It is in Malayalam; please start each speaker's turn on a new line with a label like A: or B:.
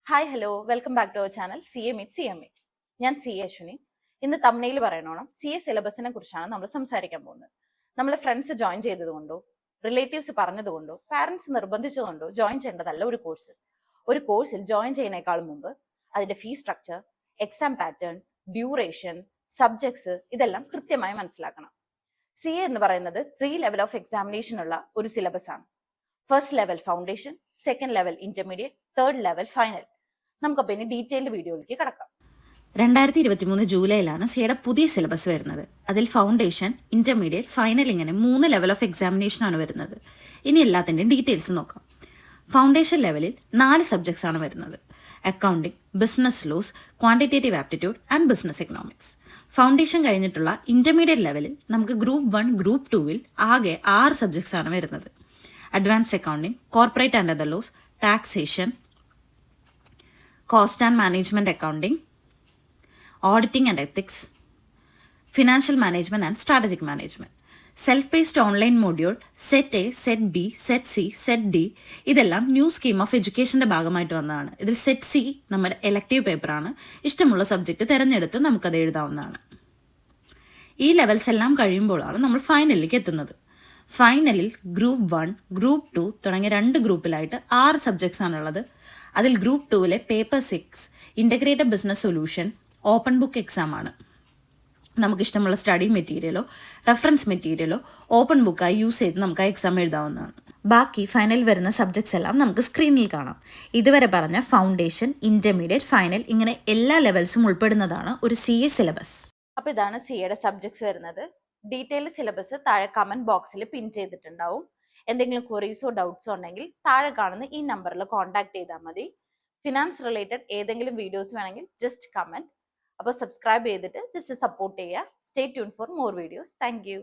A: Hi hello welcome back to our channel CA Meet CMA. ഞാൻ CA അശ്വിനി. ഇന്ന് തമ്മിൽ പറയണോണം CA സിലബസിനെ കുറിച്ചാണ് നമ്മൾ സംസാരിക്കാൻ പോകുന്നത്. നമ്മളെ ഫ്രണ്ട്സ് ജോയിൻ ചെയ്തതുകൊണ്ടോ റിലേറ്റീവ്സ് പറഞ്ഞതുകൊണ്ടോ പാരന്റ്സ് നിർബന്ധിച്ചതുകൊണ്ടോ ജോയിൻ ചെയ്യേണ്ടതല്ല ഒരു കോഴ്സ്. ഒരു കോഴ്സിൽ ജോയിൻ ചെയ്യുന്നതിനേക്കാളും മുമ്പ് അതിന്റെ fees structure, exam pattern, duration, subjects ഇതെല്ലാം കൃത്യമായി മനസ്സിലാക്കണം. CA എന്ന് പറയുന്നത് 3 ലെവൽ ഓഫ് എക്സാമിനേഷൻ ഉള്ള ഒരു സിലബസ് ആണ്. First level foundation, second level intermediate, third level final. നമുക്കപ്പോൾ ഇനി ഡീറ്റെയിൽഡ് വീഡിയോയിലേക്ക് കടക്കാം.
B: 2023 ജൂലൈയിലാണ് സിയുടെ പുതിയ സിലബസ് വരുന്നത്. അതിൽ ഫൗണ്ടേഷൻ, ഇന്റർമീഡിയറ്റ്, ഫൈനൽ ഇങ്ങനെ 3 ലെവൽ ഓഫ് എക്സാമിനേഷൻ ആണ് വരുന്നത്. ഇനി എല്ലാത്തിൻ്റെയും ഡീറ്റെയിൽസ് നോക്കാം. ഫൗണ്ടേഷൻ ലെവലിൽ 4 സബ്ജക്ട്സ് ആണ് വരുന്നത്: accounting, business laws, quantitative aptitude and business economics. Foundation കഴിഞ്ഞിട്ടുള്ള ഇന്റർമീഡിയറ്റ് ലെവലിൽ നമുക്ക് ഗ്രൂപ്പ് 1, ഗ്രൂപ്പ് 2വിൽ ആകെ 6 സബ്ജക്ട്സ് ആണ് വരുന്നത്: advanced accounting, corporate and other laws, taxation, cost and management accounting, auditing and ethics, financial management and strategic management. Self based online module set A, set B, set C, set D ഇതെല്ലാം ന്യൂ സ്കീം ഓഫ് എഡ്യൂക്കേഷന്റെ ഭാഗമായിട്ട് വന്നതാണ്. ഇതിൽ സെറ്റ് സി നമ്മുടെ എലക്റ്റീവ് പേപ്പറാണ്. ഇഷ്ടമുള്ള സബ്ജക്റ്റ് തിരഞ്ഞെടുത്ത് നമുക്കത് എഴുതാവുന്നതാണ്. ഈ ലെവൽസ് എല്ലാം കഴിയുമ്പോഴാണ് നമ്മൾ ഫൈനലിലേക്ക് എത്തുന്നത്. ഫൈനലിൽ ഗ്രൂപ്പ് 1, ഗ്രൂപ്പ് 2 തുടങ്ങിയ 2 ഗ്രൂപ്പിലായിട്ട് 6 സബ്ജക്ട്സ് ആണുള്ളത്. അതിൽ ഗ്രൂപ്പ് 2വിലെ paper 6 integrated business solution open book exam ആണ്. നമുക്കിഷ്ടമുള്ള സ്റ്റഡി മെറ്റീരിയലോ റെഫറൻസ് മെറ്റീരിയലോ ഓപ്പൺ ബുക്കായി യൂസ് ചെയ്ത് നമുക്ക് ആ എക്സാം എഴുതാവുന്നതാണ്. ബാക്കി ഫൈനൽ വരുന്ന സബ്ജക്ട്സ് എല്ലാം നമുക്ക് സ്ക്രീനിൽ കാണാം. ഇതുവരെ പറഞ്ഞ ഫൗണ്ടേഷൻ, ഇന്റർമീഡിയറ്റ്, ഫൈനൽ ഇങ്ങനെ എല്ലാ ലെവൽസും ഉൾപ്പെടുന്നതാണ് ഒരു CA സിലബസ്.
A: അപ്പോൾ ഇതാണ് CAയുടെ സബ്ജക്ട്സ് വരുന്നത്. ഡീറ്റെയിൽഡ് സിലബസ് താഴെ കമന്റ് ബോക്സിൽ പിൻ ചെയ്തിട്ടുണ്ടാവും. എന്തെങ്കിലും ക്വറീസോ ഡൗട്ട്സോ ഉണ്ടെങ്കിൽ താഴെ കാണുന്ന ഈ നമ്പറിൽ കോൺടാക്ട് ചെയ്താൽ മതി. ഫിനാൻസ് റിലേറ്റഡ് ഏതെങ്കിലും വീഡിയോസ് വേണമെങ്കിൽ ജസ്റ്റ് കമന്റ്. അപ്പോൾ സബ്സ്ക്രൈബ് ചെയ്തിട്ട് ജസ്റ്റ് സപ്പോർട്ട് ചെയ്യുക. Stay tune for more videos. Thank you.